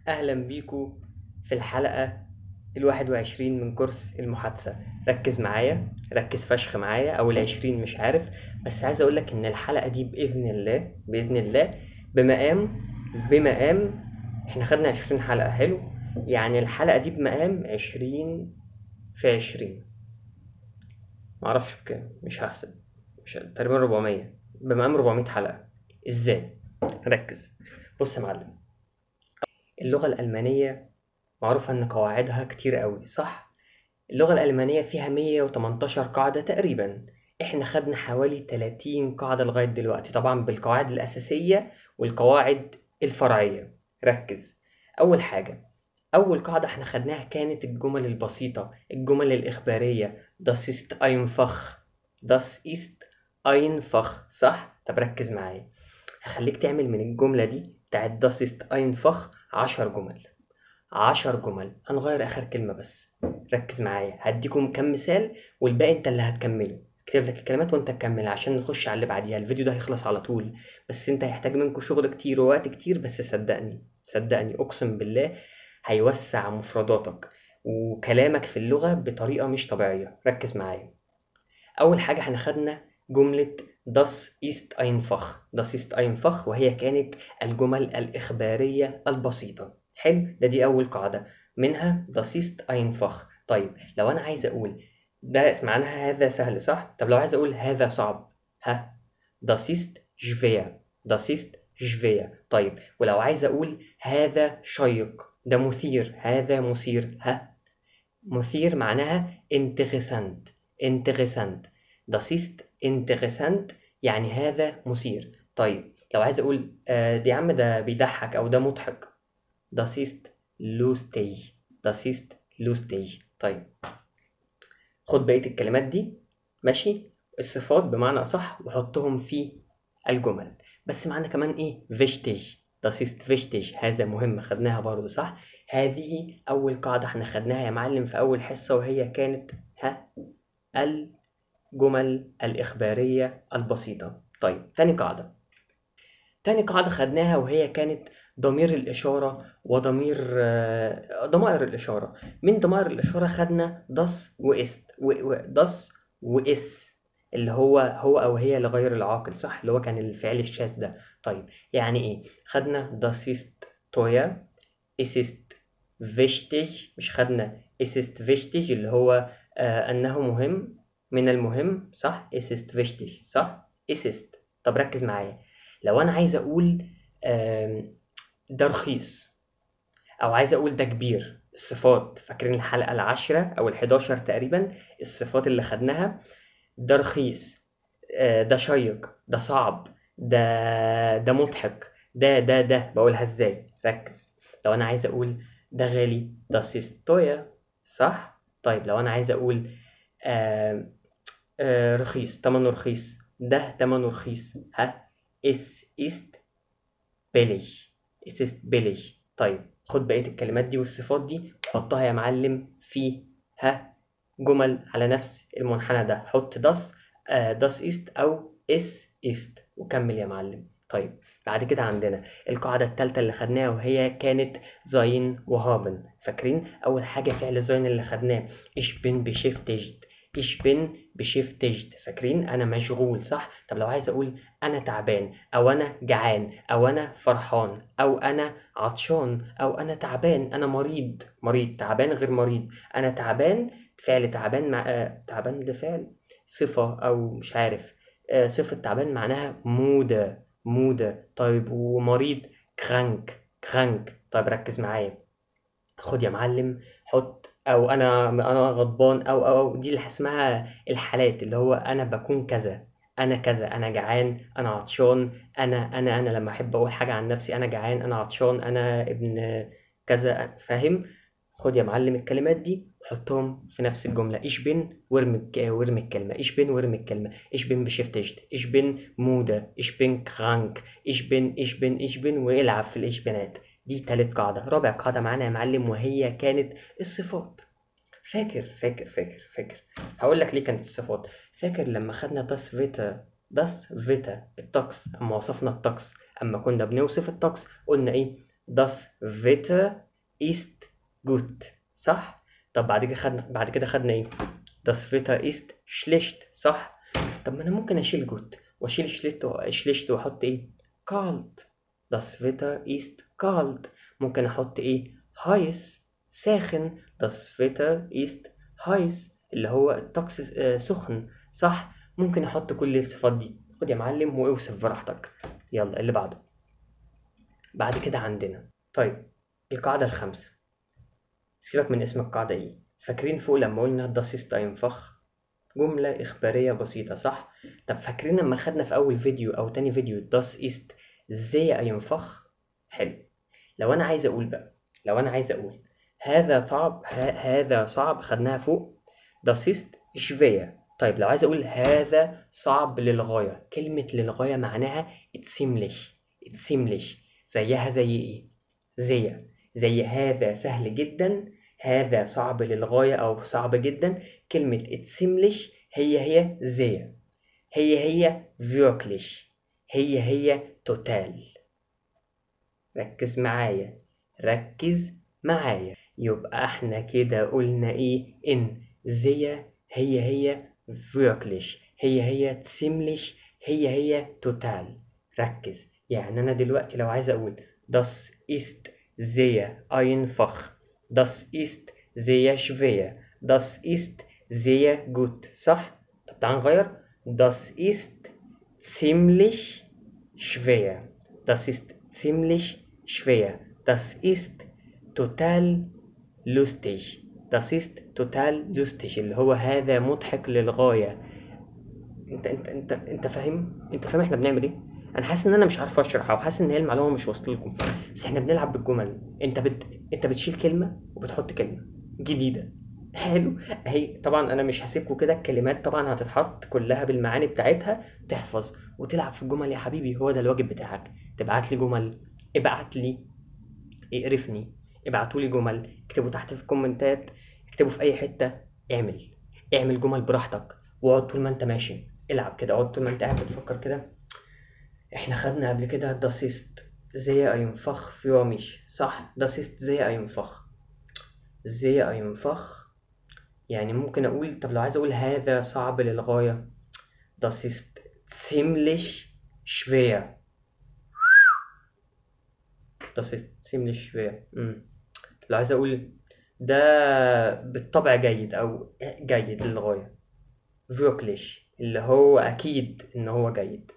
أهلا بيكو في الحلقة 21 من كورس المحادثة. ركز معايا، ركز فشخ معايا، أو 20 مش عارف. بس عايز أقولك إن الحلقة دي بإذن الله بمقام إحنا خدنا 20 حلقة. حلو، يعني الحلقة دي بمقام 20 في 20. معرفش بكام، مش هحسب، مش تقريبا 400، بمقام 400 حلقة. إزاي؟ ركز. بص يا معلم، اللغة الألمانية معروف إن قواعدها كتير أوي، صح؟ اللغة الألمانية فيها 118 قاعدة تقريبا. إحنا خدنا حوالي 30 قاعدة لغاية دلوقتي، طبعا بالقواعد الأساسية والقواعد الفرعية. ركز. أول حاجة، أول قاعدة إحنا خدناها كانت الجمل البسيطة، الجمل الإخبارية. Das ist einfach. Das ist einfach، صح؟ طب ركز معايا، هخليك تعمل من الجملة دي بتاعت das ist einfach 10 جمل. 10 جمل، هنغير آخر كلمة بس. ركز معايا، هديكم كام مثال والباقي انت اللي هتكمله. اكتب لك الكلمات وانت تكمل عشان نخش على اللي بعديها. الفيديو ده هيخلص على طول، بس انت هيحتاج منكم شغل كتير ووقت كتير. بس صدقني اقسم بالله هيوسع مفرداتك وكلامك في اللغة بطريقة مش طبيعية. ركز معايا. أول حاجة احنا خدنا جملة das ist einfach. das ist einfach وهي كانت الجمل الإخبارية البسيطة. حلو، دي أول قاعدة منها das ist einfach. طيب لو أنا عايز أقول ده معناها هذا سهل، صح؟ طب لو عايز أقول هذا صعب، ها؟ das ist schwer. das ist schwer. طيب ولو عايز أقول هذا شيق، ده مثير، هذا مثير، ها؟ مثير معناها interessant. interessant. Das ist interessant يعني هذا مثير. طيب لو عايز اقول دي يا عم ده بيضحك او ده مضحك، das ist lustig. das ist lustig. طيب خد بقية الكلمات دي، ماشي، الصفات بمعنى أصح، وحطهم في الجمل. بس معنا كمان إيه؟ wichtig. das ist wichtig، هذا مهم، خدناها برضو صح؟ هذه أول قاعدة احنا خدناها يا معلم في أول حصة، وهي كانت الجمل الإخبارية البسيطة. طيب تاني قاعدة خدناها وهي كانت ضمير الإشارة وضمير ضمائر الإشارة. من ضمائر الإشارة خدنا das وإست das وإس، اللي هو أو هي لغير العاقل، صح؟ اللي هو كان الفعل الشاذ ده. طيب يعني إيه؟ خدنا das ist teuer. es ist wichtig. مش خدنا es ist wichtig اللي هو أنه مهم، من المهم، صح؟ es ist wichtig، صح؟ es ist. طب ركز معايا، لو أنا عايز أقول ده رخيص، أو عايز أقول ده كبير، الصفات فاكرين الحلقة 10 أو 11 تقريبا، الصفات اللي خدناها، ده رخيص، ده شيق، ده صعب، ده مضحك، ده بقولها ازاي؟ ركز. لو انا عايز اقول ده غالي، ده سيستويا، صح؟ طيب لو انا عايز اقول آه رخيص، تمنه رخيص، ده تمنه رخيص، ها؟ اس است billig. es ist billig. طيب خد بقية الكلمات دي والصفات دي حطها يا معلم في جمل على نفس المنحنى ده. حط das ist أو es ist وكمل يا معلم. طيب بعد كده عندنا القاعدة التالتة اللي خدناها وهي كانت sein وهابن. فاكرين أول حاجة فعل sein اللي خدناه ich bin beschäftigt. ich bin beschäftigt، فاكرين أنا مشغول، صح؟ طب لو عايز أقول أنا تعبان، أو أنا جعان، أو أنا فرحان، أو أنا عطشان، أو أنا تعبان، أنا مريض. تعبان غير مريض. أنا تعبان، فعل تعبان مع تعبان ده فعل صفة أو مش عارف. صفة تعبان معناها مودة. طيب ومريض كرانك. طيب ركز معايا، خد يا معلم، حط او انا غضبان، أو دي اللي اسمها الحالات، اللي هو انا بكون كذا، انا كذا، انا جعان، انا عطشان، انا لما احب اقول حاجه عن نفسي، انا جعان، انا عطشان، انا ابن كذا، فاهم؟ خد يا معلم الكلمات دي حطهم في نفس الجمله. ich bin وارمي الكلمه ich bin، وارمي الكلمه ich bin beschäftigt، ich bin müde، ich bin krank، ich bin والعب في الاشبينات. دي تالت قاعدة. رابع قاعدة معانا يا معلم وهي كانت الصفات. فاكر هقول لك ليه كانت الصفات. فاكر لما خدنا das فيتا الطقس، اما وصفنا الطقس، اما كنا بنوصف الطقس قلنا ايه؟ das Wetter ist gut صح؟ طب بعد كده خدنا ايه؟ das Wetter ist schlecht صح؟ طب ما انا ممكن اشيل gut واشيل schlecht واحط ايه؟ kalt. das Wetter ist kalt. ممكن احط ايه؟ heiß ساخن. das Wetter ist heiß اللي هو الطقس سخن صح؟ ممكن احط كل الصفات دي. خد يا معلم واوصف براحتك. يلا اللي بعده. بعد كده عندنا طيب القاعدة الخامسة. سيبك من اسم القاعدة ايه. فاكرين فوق لما قلنا das ist einfach؟ جملة إخبارية بسيطة صح؟ طب فاكرين لما خدنا في أول فيديو أو تاني فيديو das ist sehr einfach؟ حلو. لو أنا عايز أقول هذا صعب، هذا صعب خدناها فوق das ist schwer. طيب لو عايز أقول هذا صعب للغاية، كلمة للغاية معناها ziemlich. زيها زي إيه؟ زي هذا سهل جدا، هذا صعب للغاية أو صعب جدا. كلمة ziemlich هي sehr، هي wirklich، هي total. ركز معايا. يبقى احنا كده قلنا ايه؟ ان sehr هي wirklich، هي ziemlich، هي total. ركز. يعني انا دلوقتي لو عايز اقول das ist sehr einfach، das ist sehr schwer، das ist sehr gut صح؟ طب تعال نغير. das ist ziemlich schwer، das ist ziemlich schwer، das ist total lustig، das ist total lustig اللي هو هذا مضحك للغاية. انت فاهم احنا بنعمل ايه؟ انا حاسس ان انا مش عارف اشرح او حاسس ان هي المعلومه مش واصله لكم، بس احنا بنلعب بالجمل. انت بتشيل كلمه وبتحط كلمه جديده. حلو. اهي طبعا انا مش هسيبكم كده، الكلمات طبعا هتتحط كلها بالمعاني بتاعتها، تحفظ وتلعب في الجمل يا حبيبي. هو ده الواجب بتاعك. تبعت لي جمل، ابعت لي، اقرفني، ابعتوا لي جمل، اكتبوا تحت في الكومنتات، اكتبوا في اي حته. اعمل جمل براحتك، واقعد طول ما انت ماشي العب كده، اقعد طول ما انت قاعد بتفكر كده. احنا خدنا قبل كده das ist sehr einfach für mich صح؟ das ist sehr einfach. يعني ممكن اقول، طب لو عايز اقول هذا صعب للغاية، das ist ziemlich schwer، das ist ziemlich schwer. لو عايز اقول ده بالطبع جيد او جيد للغاية، wirklich اللي هو اكيد ان هو جيد،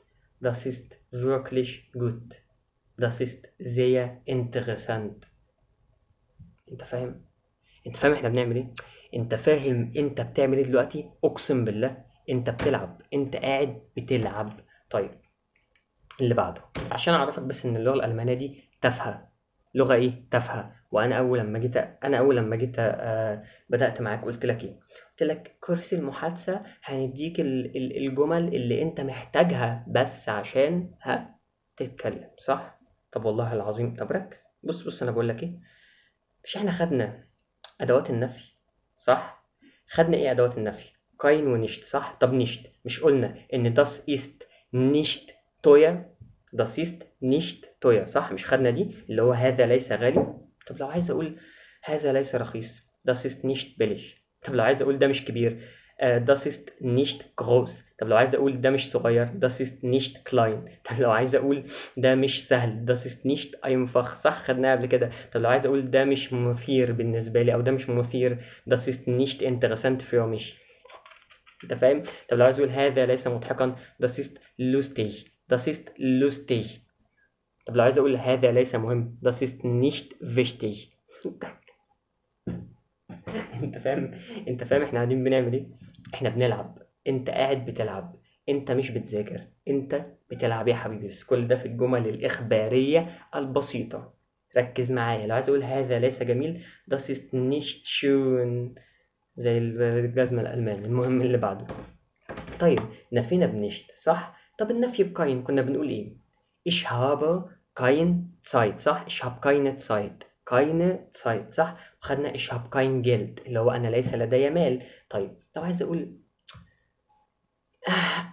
das ist wirklich gut، das ist sehr interessant. انت فاهم احنا بنعمل ايه؟ انت فاهم انت بتعمل ايه دلوقتي؟ اقسم بالله انت بتلعب، انت قاعد بتلعب. طيب اللي بعده، عشان اعرفك بس ان اللغه الالمانيه دي تافهه. لغه ايه؟ تافهه. وانا اول لما جيت بدات معاك قلت لك ايه؟ قلت لك كورس المحادثه هنديك الجمل اللي انت محتاجها بس عشان تتكلم صح؟ طب والله العظيم، طب ركز. بص انا بقول لك ايه. مش احنا خدنا ادوات النفي صح؟ خدنا ايه ادوات النفي؟ كاين ونشت صح؟ طب نشت مش قلنا ان das ist nicht teuer؟ das ist nicht teuer صح؟ مش خدنا دي اللي هو هذا ليس غالي؟ طب لو عايز اقول هذا ليس رخيص، das ist nicht billig. طب لو عايز اقول ده مش كبير، das ist nicht groß. طب لو عايز اقول ده مش صغير، das ist nicht klein. طب لو عايز اقول ده مش سهل، das ist nicht einfach صح؟ خدناها قبل كده. طب لو عايز اقول ده مش مثير بالنسبة لي او ده مش مثير، das ist nicht interessant für mich. انت فاهم؟ طب لو عايز اقول هذا ليس مضحكا، das ist lustig، das ist lustig. طب لو عايز اقول هذا ليس مهم، das ist nicht wichtig. انت فاهم احنا قاعدين بنعمل ايه؟ احنا بنلعب. انت قاعد بتلعب، انت مش بتذاكر، انت بتلعب يا حبيبي. بس كل ده في الجمل الإخبارية البسيطة. ركز معايا. لو عايز اقول هذا ليس جميل، das ist nicht schön، زي الجزمة الألمان. المهم اللي بعده. طيب نفينا بنشت صح؟ طب النفي بكاين كنا بنقول ايه؟ ich habe kein Zeit صح؟ ich habe keine Zeit، keine Zeit صح؟ وخدنا ich habe kein Geld اللي هو أنا ليس لدي مال. طيب لو عايز أقول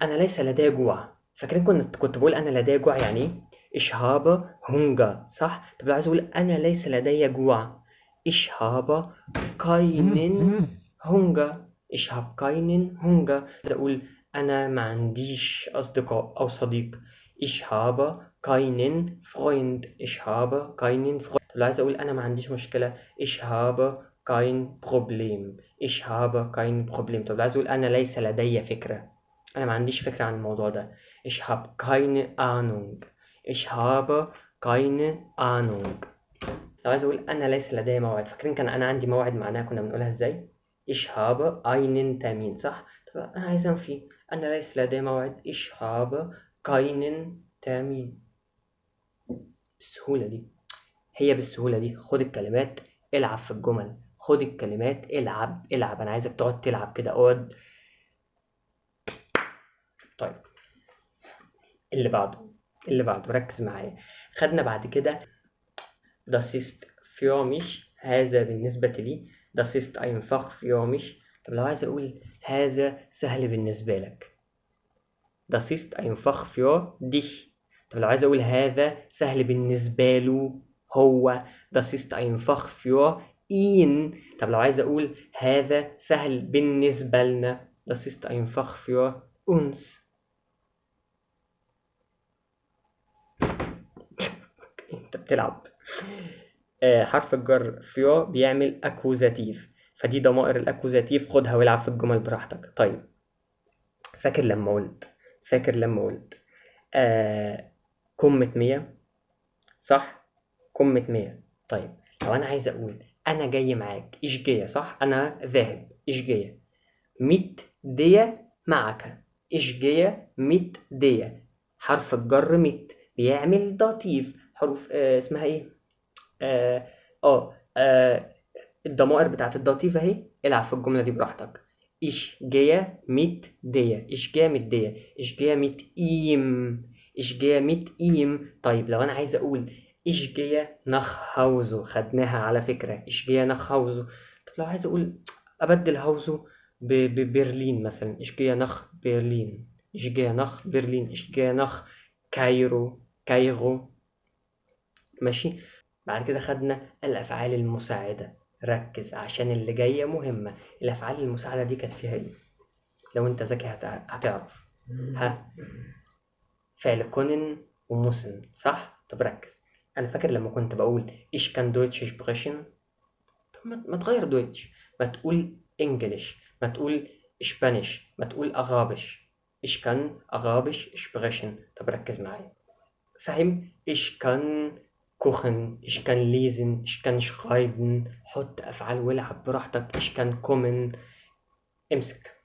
أنا ليس لدي جوع، فاكرين كنت بقول أنا لدي جوع يعني إيه؟ ich habe Hunger صح. طب لو عايز اقول انا ليس لدي جوع ich habe keinen Hunger ich habe keinen Hunger. عايز اقول انا ما عنديش اصدقاء او صديق ich habe keinen Freund ich habe keinen Freund. طب لو عايز اقول انا ما عنديش مشكلة ich habe kein Problem ich habe kein Problem. طب لو عايز اقول انا ليس لدي فكرة انا ما عنديش فكرة عن الموضوع ده ich habe keine Ahnung ich habe keine Ahnung. لو عايز اقول انا ليس لدي موعد فاكرين كان انا عندي موعد معناها كنا بنقولها ازاي ich habe einen Termin صح. طب انا عايز انفي انا ليس لدي موعد ich habe keinen Termin. بالسهولة دي هي بالسهولة دي. خد الكلمات العب في الجمل خد الكلمات العب انا عايزك تقعد تلعب كده اقعد. طيب اللي بعده ركز معايا. خدنا بعد كده das ist für mich هذا بالنسبة لي das ist einfach für mich. طب لو عايز أقول هذا سهل بالنسبة لك das ist einfach für dich. طب لو عايز أقول هذا سهل بالنسبة له هو das ist einfach für ihn. طب لو عايز أقول هذا سهل بالنسبة لنا das ist einfach für uns. انت بتلعب. حرف الجر فيو بيعمل اكوزاتيف فدي ضمائر الاكوزاتيف خدها والعب في الجمل براحتك. طيب فاكر لما قلت كمة 100 صح كمة 100. طيب لو انا عايز اقول انا جاي معاك ايش جاية صح انا ذاهب ايش جاية ميت دية معك ايش جاية ميت دية. حرف الجر ميت بيعمل داتيف حروف اسمها ايه الضمائر بتاعت الداتيف اهي العب في الجملة دي براحتك. ich gehe mit dir ich gehe mit ihm. طيب لو انا عايز اقول ich gehe nach Hause خدناها على فكرة ich gehe nach Hause. طب لو عايز اقول ابدل هاوزو ببرلين مثلا ich gehe nach Berlin ich gehe nach كايرو ماشي. بعد كده خدنا الأفعال المساعدة. ركز عشان اللي جاية مهمة. الأفعال المساعدة دي كانت فيها إيه؟ لو أنت ذكي هتعرف. فعل كونن وموسن صح؟ طب ركز. أنا فاكر لما كنت بقول إيش كان دويتش سبريشن. طب ما تغير دويتش ما تقول إنجليش ما تقول إسبانيش ما تقول أغابش إيش كان أغابش سبريشن. طب ركز معايا فاهم إيش كان kochen ich kann lesen ich kann schreiben. حط أفعال والعب براحتك ich kann kommen امسك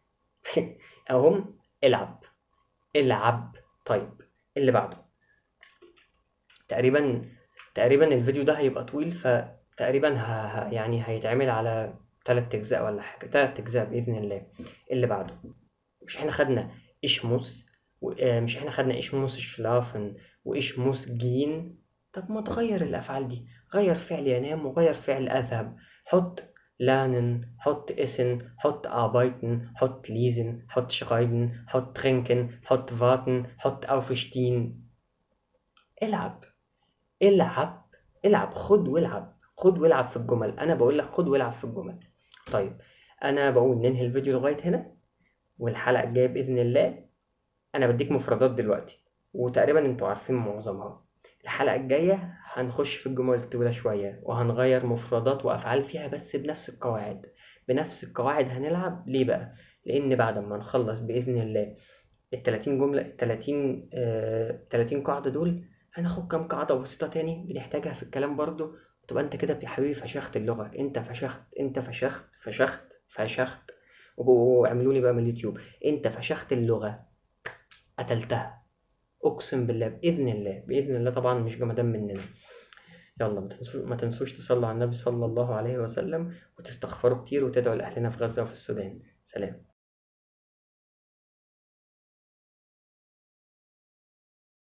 أهم العب. طيب اللي بعده تقريبا الفيديو ده هيبقى طويل فتقريبا يعني هيتعمل على 3 أجزاء ولا حاجة 3 أجزاء بإذن الله. اللي بعده مش احنا خدنا إيش موس شلافن وإيش موس جين. طب ما تغير الأفعال دي غير فعل ينام وغير فعل أذهب. حط lernen حط essen حط arbeiten حط lesen حط schreiben حط trinken حط warten حط aufstehen. العب خد والعب في الجمل. أنا بقول لك خد والعب في الجمل. طيب أنا بقول ننهي الفيديو لغاية هنا والحلقة الجاية بإذن الله أنا بديك مفردات دلوقتي وتقريبا انتوا عارفين معظمها. الحلقة الجاية هنخش في الجمل الطويلة شوية وهنغير مفردات وأفعال فيها بس بنفس القواعد هنلعب. ليه بقى؟ لأن بعد ما نخلص بإذن الله 30 جملة 30 قاعدة دول هناخد كام قاعدة بسيطة تاني بنحتاجها في الكلام برضو وتبقى انت كده يا حبيبي فشخت اللغة. انت فشخت وبقوا اعملوا لي بقى من اليوتيوب انت فشخت اللغة قتلتها اقسم بالله باذن الله طبعا مش جمدان مننا. يلا ما تنسوش تصلوا على النبي صلى الله عليه وسلم وتستغفروا كتير وتدعوا لاهلنا في غزة وفي السودان. سلام.